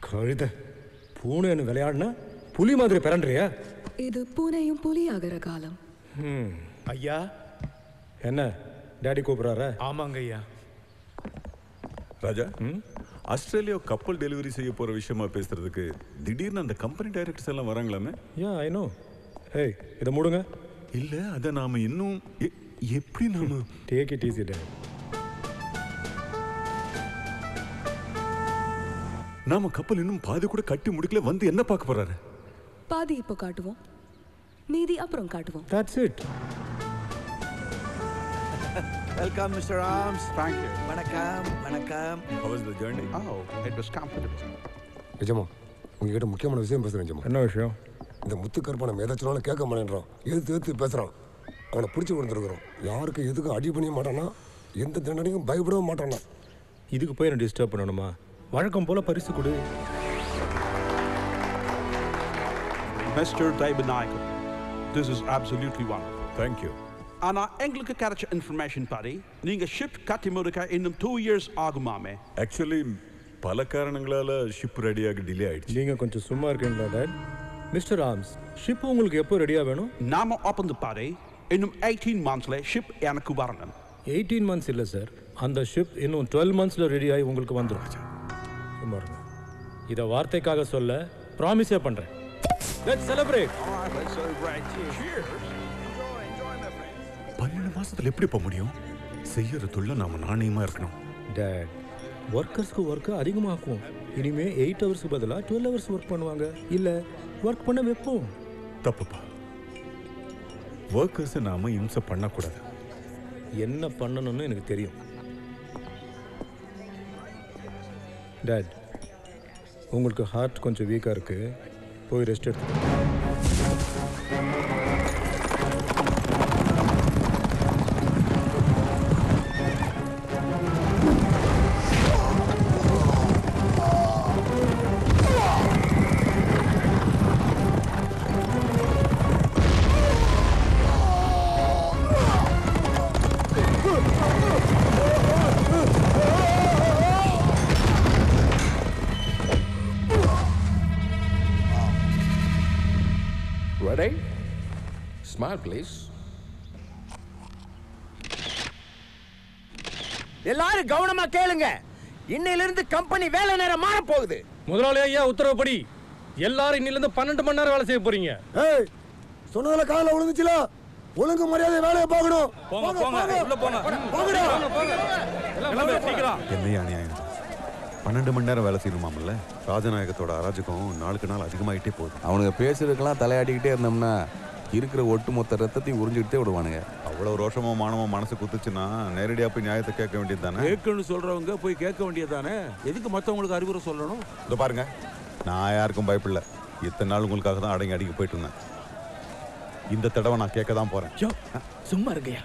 கழுத பூனைன்னு விளையாடுனா புலி மாதிரி பிறன்றியா? இது பூனையும் புலி ஆகிற காலம். ஐயா. என்ன டாடி கூப்பிடுறாரா? ஆமாங்க ஐயா. ராஜா, ஆஸ்திரேலியா கப்பல் டெலிவரி செய்ய போற விஷயமா பேசுறதுக்கு திடீர்னு அந்த கம்பெனி டைரக்டர்ஸ் எல்லாம் வராங்களாமே? யா ஐ நோ. ஏய் இதை மூடுங்க. இல்ல அத நாம இன்னும் எப்படி நாம டேக் இட் ஈஸி டாட். நாம கப்பல் இன்னும் பாதி கூட கட்டி முடிக்கல, வந்து என்ன பார்க்க போறாரு? பாதி இப்போ காட்டுவோம், மீதி அப்புறம் காட்டுவோம். That's it. Welcome, Mr. Arms. Thank you. Vanakkam, vanakkam. How was the journey? Oh, it was comfortable. நிஜமா உங்ககிட்ட முக்கியமான விஷயம் பேசுறேன். நிஜமா. என்ன விஷயம்? இந்த முத்துக்கருப்பனை ஏதாச்சும் கேட்க மாட்டேன்றான், எதிர்த்து பேசுறான். அவனை பிடிச்சி கொடுத்துருக்குறோம். யாருக்கு எதுக்கும் அடி பண்ணிய மாட்டானா, எந்த தண்டனைக்கும் பயப்படவே மாட்டானா. இதுக்கு போய் என்ன டிஸ்டர்ப் பண்ணணுமா? வழக்கம் போல பரிசு கொடு. Mr. Daibanaiko, this is absolutely wonderful. Thank you. Ana engelike kaartje information party. நீங்க ஷிப் கட்டி முடிக்க இன்னும் 2 years ஆகுமாமே. Actually பல காரணங்களால ஷிப் ரெடியாக டிலே ஆயிடுச்சு. நீங்க கொஞ்சம் சும்மா இருக்கீங்களா டாட்? மிஸ்டர் ஆர்ம்ஸ், ஷிப் உங்களுக்கு எப்போ ரெடியா வேணும்? நாம ஓபன் தி பார்ட்டி இன்னும் 18 monthsல ஷிப் எனக்கு வரணும். 18 months இல்ல சார், அந்த ஷிப் இன்னும் 12 monthsல ரெடி ஆகி உங்களுக்கு வந்துரும். சும்மா இருங்க. இத வார்த்தைக்காக சொல்ல ப்ராமிஸே பண்றேன். Let's celebrate. All right, let's celebrate. Cheers. 12 மாசத்துல எப்படி போக முடியும்? செய்யற தொழில நாம நாணயமா இருக்கணும். டாட், ஒர்க்கர்ஸ்க்கு ஒர்க் அதிகமாக்கும். இனிமே 8 hours பதிலா 12 hours ஒர்க் பண்ணுவாங்க. இல்ல ஒர்க் பண்ண வைப்போம். தப்புப்பா. ஒர்க்கர்ஸ் நாம இம்சை பண்ணக்கூடாது. என்ன பண்ணணும்னு எனக்கு தெரியும். டாட், உங்களுக்கு ஹார்ட் கொஞ்சம் வீக்கா இருக்கு, போய் ரெஸ்ட் எடுத்து. Ready? Smile, please. எல்லாரும் கவனமா கேளுங்க. இன்னையில இருந்து கம்பெனி வேலை நேரம் மாற போகுது. முதலாளி ஐயா உத்தரவுப்படி எல்லாரும் இன்னில இருந்து 12 மணி நேரம் வேலை செய்ய போறீங்க. ஏய், சொன்னதுல காதுல விழுந்துச்சுல, ஒழுங்கு மரியாதை வேலையை பார்க்கணும். போங்க போங்க, உள்ள போங்க. போங்கடா. எல்லாம் சீக்கிரம். என்னையா அநியாயம்? 12 மணி நேரம் வேலை செய்யணுமாமல்ல? ராஜநாயகத்தோட அராஜகம் நாளுக்கு நாள் அதிகமாயிட்டே போகுது. அவனுக்கு பேசுறதுக்கெல்லாம் தலையாட்டிக்கிட்டே இருந்தோம்னா இருக்கிற ஒட்டு மொத்த ரத்தத்தையும் உறிஞ்சிக்கிட்டே விடுவானுங்க. அவ்வளவு ரோஷமோ மானமோ மனசு குத்துச்சுன்னா நேரடியா போய் நியாயத்தை கேட்க வேண்டியது தானே? கேட்கணும்னு சொல்றவங்க போய் கேட்க வேண்டியது தானே. எதுக்கு மற்றவங்களுக்கு அறிவுரை சொல்லணும்? இதோ பாருங்க, நான் யாருக்கும் பயப்படல. இத்தனை நாள் உங்களுக்காக தான் அடங்கி அடிக்க போயிட்டு இருந்தேன். இந்த தடவை நான் கேட்க தான் போறேன். சும்மா இருங்கய்யா,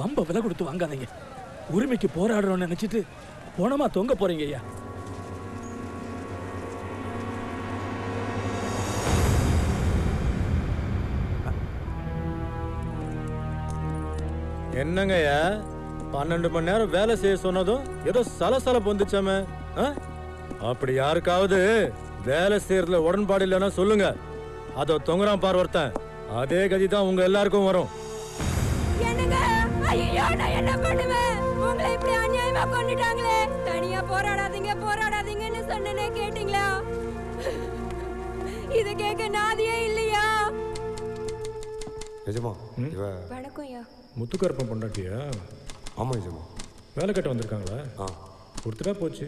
வம்ப விலை கொடுத்து வாங்காதீங்க. உரிமைக்கு போராடுறோம்னு நினைச்சிட்டு போனமா தொங்க போறீங்க ஐயா. என்னங்கய்யா, 12 மணி நேரம் வேலை செய்ய சொன்னதும் ஏதோ சலசலப்பு வந்துச்சாமே. அப்படி யாருக்காவது வேலை செய்யறதுல உடன்பாடு இல்லைன்னா சொல்லுங்க. அதோ தொங்குறான் பார் ஒருத்தன், அதே கதி தான் உங்க எல்லாருக்கும் வரும். என்ன பண்ணுவேன்? உங்களை இப்படி அநியாயமா கொன்னுட்டாங்களே. தனியா போராடாதீங்க போராடாதீங்கன்னு சொன்னனே, கேட்டீங்களா? இத கேட்க நாதியே இல்லையா? நிஜமா இவ வணக்கம் ஐயா. முத்துக்கருப்பன் பொண்டாட்டியா? ஆமா நிஜமா. வேலை கட்ட வந்திருக்காங்களா? கொடுத்துட்டா போச்சு.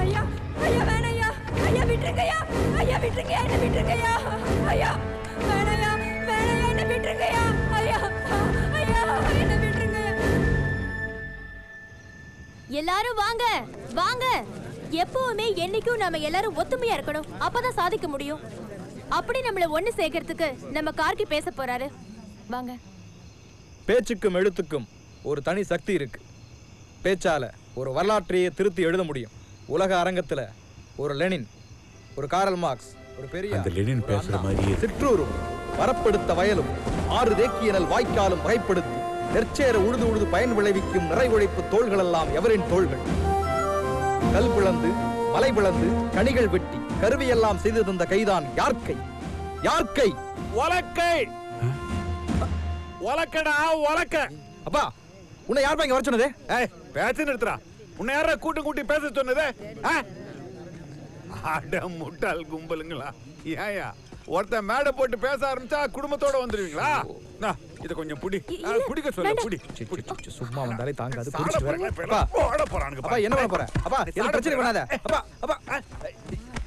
ஐயா ஐயா வேணாம் ஐயா. ஐயா விட்டுருங்க ஐயா. ஐயா விட்டுருங்க, என்ன விட்டுருங்க ஐயா. ஐயா வேணாம் ஐயா, வேணாம் என்ன விட்டுருங்க ஐயா. ஐயா ஐயா என்ன விட்டுருங்க. எல்லாரும் வாங்க வாங்க. எப்பவுமே என்னைக்கும் நாம எல்லாரும் ஒத்துமையா இருக்கணும், அப்பதான் சாதிக்க முடியும். அப்படி நம்மள ஒண்ணு சேர்க்கறதுக்கு நம்ம கார்கி பேச போறாரு. வாங்க. பேச்சுக்கும் எழுத்துக்கும் ஒரு தனி சக்தி இருக்கு. பேச்சால ஒரு வரலாற்றையே திருத்தி எழுத முடியும். உலக அரங்கத்துல ஒரு லெனின், ஒரு காரல் மார்க்ஸ், ஒரு பெரிய அந்த லெனின் பேசுற மாதிரியே சிற்றூரும் வரப்படுத்த வயலும் 6 தேக்கியனல் வாய்க்காலும் வகைப்படுத்தி நெற்சேர உழுது உழுது பயன் விளைவிக்கும் நிறை உழைப்பு தோள்கள் எல்லாம் எவரின் தோள்கள்? கல் பிளந்து மலை பிளந்து கனிகள் வெட்டி கருவியெல்லாம் செய்து தந்த கைதான் யார் கை? யார் கை? உலக்கை உலக்கடா உலக்க. அப்பா உன்னை யார் இங்க வர சொன்னது? ஏய் பேச்சு நிறுத்துறா. உன்னை யாரா கூட்டி பேச சொன்னது? அட முட்டாள் கும்பலுங்களா. ஏயா ஒருத்தன் மேடை போட்டு பேச ஆரம்பிச்சா குடும்பத்தோட வந்துருவீங்களா? இத கொஞ்சம் புடி குடிக்க சொல்ல புடி. சும்மா வந்தாலே தாங்காது. போட போறானுங்க. அப்பா என்ன பண்ண போற? அப்பா என்ன பிரச்சனை பண்ணாத. அப்பா அப்பா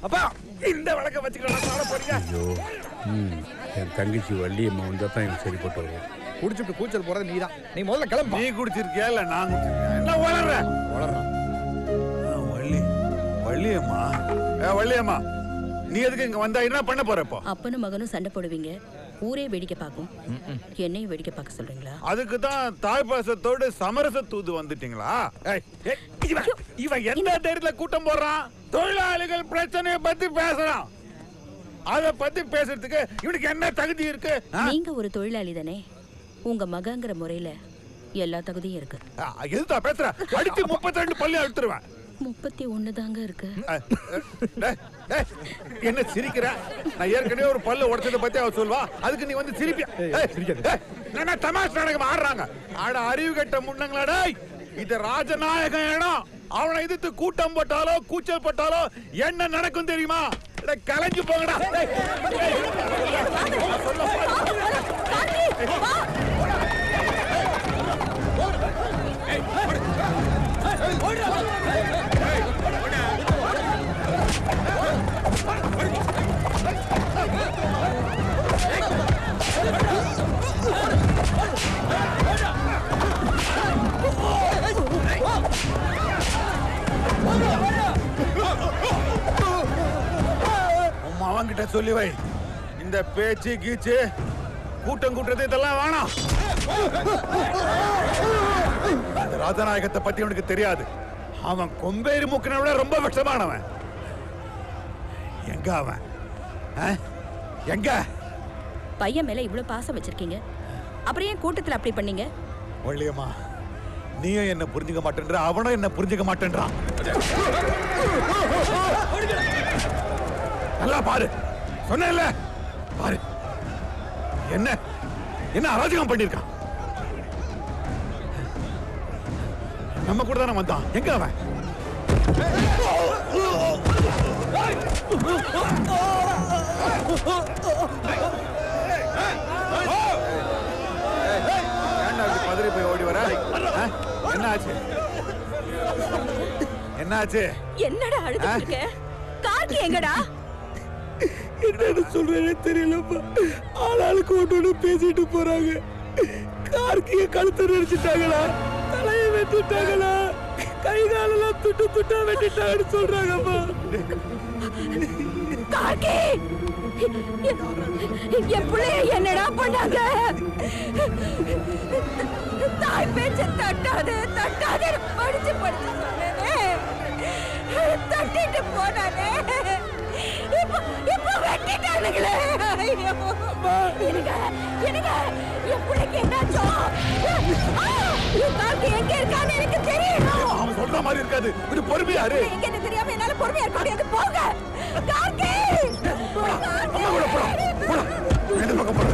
அப்பா இந்த விளக்க வச்சுக்கலாம் சாட போறீங்க. ஐயோ என் தங்கச்சி வள்ளியம்மா வந்தா தான் எனக்கு சரிப்பட்டு வரும். குடிச்சிட்டு கூச்சல் போறது நீதான். நீ முதல்ல கிளம்பு. நீ குடிச்சிருக்கியா இல்ல நான் குடிச்சிருக்கேன்? என்ன வளர்றான் வள்ளியம்மா. வள்ளியம்மா நீ எதுக்கு இங்க வந்தா என்ன பண்ண போற? இப்போ அப்பனும் மகனும் சண்டை போடுவீங்க, ஊரே வேடிக்கை பார்க்கும், என்னையும் வேடிக்கை பார்க்க சொல்றீங்களா? அதுக்கு தான் தாய்ப்பாசத்தோடு சமரச தூது வந்துட்டீங்களா? இவன் எந்த தைரியத்துல கூட்டம் போடுறான்? தொழிலாளிகள் பிரச்சனையை பத்தி பேசுறான். அத பத்தி பேசுறதுக்கு இவனுக்கு என்ன தகுதி இருக்கு? நீங்க ஒரு தொழிலாளி தானே, உங்க மகங்கிற முறையில எல்லா தகுதியும் இருக்கு. எதுதான் பேசுற? அடிச்சு 32 பல்லு அழுத்துருவேன். 31 தாங்க இருக்கு. என்ன சிரிக்கிற? நான் ஏற்கனவே ஒரு பல்லு உடைச்சதை பத்தி அவ சொல்வா, அதுக்கு நீ வந்து சிரிப்பியா? என்ன தமாஷ் நாடகம் ஆடுறாங்க? ஆட அறிவு கட்ட முன்னங்களா? இது ராஜநாயகம் இடம். அவனை எதிர்த்து கூட்டம் போட்டாலோ கூச்சல் போட்டாலோ என்ன நடக்கும் தெரியுமா? கலைஞ்சு போங்கடா. அவன்கிட்ட சொல்லி வை, இந்த பேச்சு கீச்சு கூட்டம் கூட்டுறது இதெல்லாம் வேணாம். ராஜநாயகத்தை பத்தி அவனுக்கு தெரியாது. அவன் கொம்பேறி மூக்கின விட ரொம்ப விஷமானவன். எங்க அவன்? எங்க? பையன் மேல இவ்வளவு பாசம் வச்சிருக்கீங்க, அப்புறம் ஏன் கூட்டத்துல அப்படி பண்ணீங்க? வள்ளியம்மா நீயும் என்ன புரிஞ்சுக்க மாட்டேன்ற, அவனும் என்ன புரிஞ்சுக்க மாட்டேன்றான். நல்லா பாரு, சொன்னேன்ல பாரு. என்ன என்ன அராஜகம் பண்ணிருக்கான்? நம்ம கூட தானே வந்தான். எங்க அவன்? பதறி போய் ஓடி வர. என்ன ஆச்சு? என்ன ஆச்சு? என்னடா அழுதுட்டு இருக்க? கார்த்தி எங்கடா? என்னன்னு சொல்றேன்னு தெரியலப்பா. ஆளாளுக்கு ஒன்று பேசிட்டு போறாங்க. கார்த்திய கழுத்தை நெரிச்சிட்டாங்களா, தலையை வெட்டிட்டாங்களா, கை காலெல்லாம் துட்டு துட்டா வெட்டிட்டாங்கன்னு சொல்றாங்கப்பா. கார்த்தி என் பிள்ளைய என்னடா பண்ணாங்க? தாய் பேச்ச தட்டாது தட்டாது படிச்சு படிச்சு சொன்னேனே, தட்டிட்டு போனானே, இப்ப வெட்டிட்டானுங்களே. எனக்கு என் பிள்ளைக்கு என்னாச்சோ? கார்த்தி எங்க இருக்கான்னு எனக்கு தெரியணும். அவன் சொல்ற மாதிரி இருக்காது. இது பொறுமையாரு. எங்க என்ன தெரியாம என்னால பொறுமையா இருக்க முடியாது. போங்க கார்த்தி. அம்மா கூட போடா போடா. எந்த பக்கம் போற?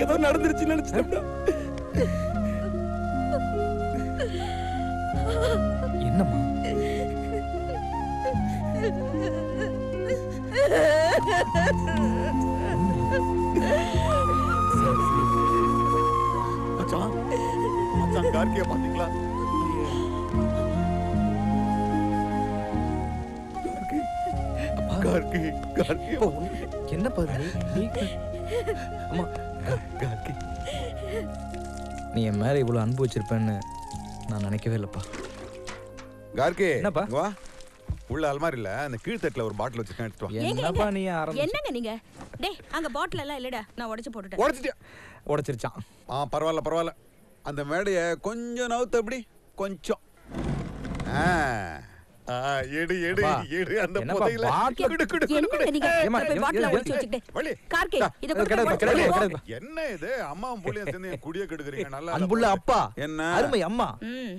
ஏதோ நடந்துருச்சு நினைச்சிட்டேன். என்னம்மா? மச்சான் மச்சான் கார்கிய பாத்தீங்களா? கார்கி கார்கி என்ன பாரு அம்மா கார்கி நீ என் மேல இவ்வளவு அன்பு வச்சிருப்பேன்னு நான் நினைக்கவே இல்லப்பா. கார்கி என்னப்பா? வா. உள்ள அல்மாரில அந்த கீழ்த்தட்டுல ஒரு பாட்டில் வச்சிருக்கேன், எடுத்து வா. என்னப்பா நீ என்னங்க நீங்க? டேய் அங்க பாட்டில் எல்லாம் இல்லடா, நான் உடைச்சு போட்டுட்டேன். உடைச்சிட்டியா? உடைச்சிருச்சான். பரவாயில்ல பரவாயில்ல. அந்த மேடைய கொஞ்சம் நவுத்து, அப்படி கொஞ்சம். எடு எடு எடு அந்த புதையில குடு குடு குடு. என்ன இது அம்மாவும் புள்ளையும் சேர்ந்து குடிய கெடுக்குறீங்க? நல்லா அன்புள்ள அப்பா, என்ன அருமை அம்மா,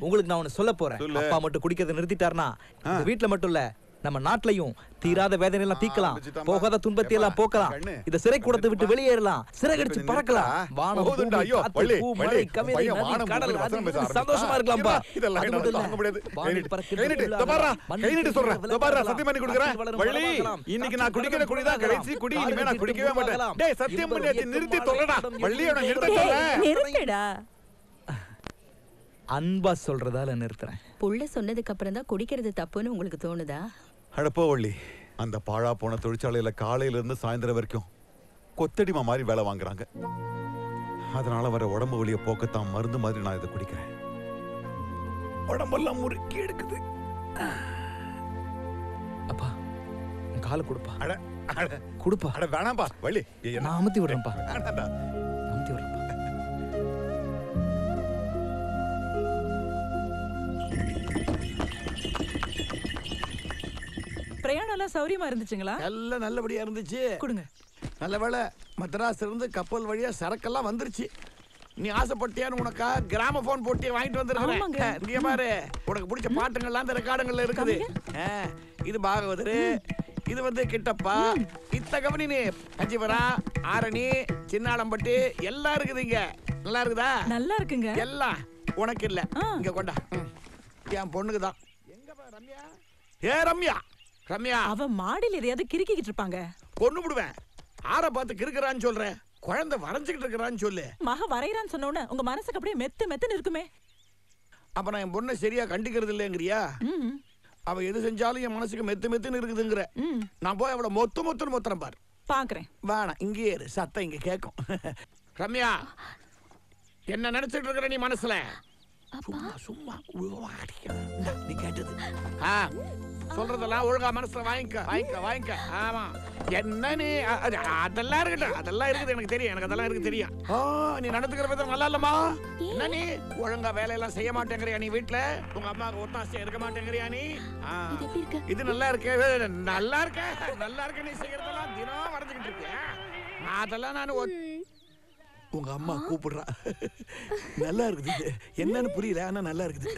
உங்களுக்கு நான் ஒன்னு சொல்ல போறேன். அப்பா மட்டும் குடிக்கிறத நிறுத்திட்டாருன்னா இந்த வீட்ல மட்டும் இல்ல நம்ம நாட்டிலையும் தீராத வேதனை எல்லாம் தீக்கலாம், போகாத துன்பத்தை எல்லாம் போக்கலாம், இந்த சிறை கூடத்தை விட்டு வெளியேறலாம், சிறகடிச்சு பறக்கலாம், வானம் பூமி காத்து பூ மழை கவிதை நதி கடல் சந்தோஷமா இருக்கலாம்பா. இதெல்லாம் என்னால தாங்க முடியாது. கைனிட்டு தபாரா கைனிட்டு சொல்றேன். தபாரா சத்தியம் பண்ணி கொடுக்குறேன். வள்ளி இன்னைக்கு நான் குடிக்கிற குடிதான் கடைசி குடி, இனிமே நான் குடிக்கவே மாட்டேன். டேய் சத்தியம் பண்ணியாச்சு, நிறுத்தி தொலைடா. வள்ளியோட நிறுத்த சொல்ல. நிறுத்துடா. அன்பா சொல்றதால நிறுத்துறேன். புள்ள சொன்னதுக்கு அப்புறம் தான் குடிக்கிறது தப்புன்னு உங்களுக்கு தோணுதா? அடப்போ வள்ளி, அந்த பாழா போன தொழிற்சாலையில காலையில இருந்து சாயந்தரம் வரைக்கும் கொத்தடிமா மாதிரி வேலை வாங்குறாங்க. அதனால வர உடம்பு வலிய போக்கத்தான் மருந்து மாதிரி நான் இதை குடிக்கிறேன். உடம்பெல்லாம் முறுக்கி எடுக்குது. அப்பா காலை கொடுப்பா. அட அட கொடுப்பா. அட வேணாம்பா வள்ளி, நான் அமுத்தி விடுறேன்ப்பா. வேணாம்டா. அமுத்தி விடுறேன்ப்பா. பிரயாணம் எல்லாம் சௌரியமா இருந்துச்சுங்களா? எல்லாம் நல்லபடியா இருந்துச்சு. கொடுங்க. நல்ல வேளை மദ്രാஸ்ல இருந்து கப்பல் வழியா சரக்கெல்லாம் வந்துருச்சு. நீ ஆசைப்பட்டியான்னு உனக்கா கிராமபோன் போட்டியை வாங்கிட்டு வந்துருக்கேன். இங்க பாரு, உனக்கு பிடிச்ச பாட்டுங்கள்லாம் அந்த ரெக்கார்டுங்கள்ல இருக்குது. இது பாகவதரு, இது வந்து கிட்டப்பா, இத்த கவனி நீ கஞ்சிபுரா, ஆரணி, சின்னாளம்பட்டி எல்லாம் இருக்குது இங்க. நல்லா இருக்குதா? நல்லா இருக்குங்க. எல்லாம் உனக்கு இல்ல, இங்க கொண்டா. என் பொண்ணுக்கு தான். ஏ ரம்யா, ரம்யா அவ மாடியில் எதையாவது கிறுக்கிட்டு இருப்பாங்க. கொன்னு விடுவேன். ஆற பார்த்து கிறுக்குறான்னு சொல்றேன். குழந்தை வரைஞ்சுக்கிட்டு இருக்கிறான்னு சொல்லு. மக வரையறான்னு சொன்ன உடனே உங்க மனசுக்கு அப்படியே மெத்து மெத்துன்னு இருக்குமே. அப்ப நான் என் பொண்ணை சரியா கண்டிக்கிறது இல்லைங்கிறியா? அவ எது செஞ்சாலும் என் மனசுக்கு மெத்து மெத்துன்னு இருக்குதுங்கிற. நான் போய் அவளை மொத்துன்னு மொத்தம் பாரு. பாக்குறேன். வேணாம், இங்கேயே இரு, சத்தம் இங்க கேட்கும். ரம்யா, என்ன நினைச்சிட்டு இருக்கிற நீ மனசுல? சும்மா நீ கேட்டது சொல்றதெல்லாம் ஒழுங்கா மனசுல வாங்கிக்க. ஆமா, என்ன நீ அதெல்லாம் இருக்கட்டும், அதெல்லாம் இருக்குது எனக்கு தெரியும், எனக்கு அதெல்லாம் இருக்கு தெரியும். நீ நடந்துக்கிற விதம் நல்லா இல்லம்மா. என்ன நீ ஒழுங்கா வேலையெல்லாம் செய்ய மாட்டேங்கிறியா? நீ வீட்டுல உங்க அம்மாவுக்கு ஒத்தாசையா இருக்க மாட்டேங்கிறியா? நீ இது நல்லா இருக்கு, நல்லா இருக்க, நல்லா இருக்க. நீ செய்யறதெல்லாம் தினம் வரைஞ்சுக்கிட்டு இருக்கியா? அதெல்லாம் நான் உங்க அம்மா கூப்பிடுறா. நல்லா இருக்குது, என்னன்னு புரியல, ஆனா நல்லா இருக்குது.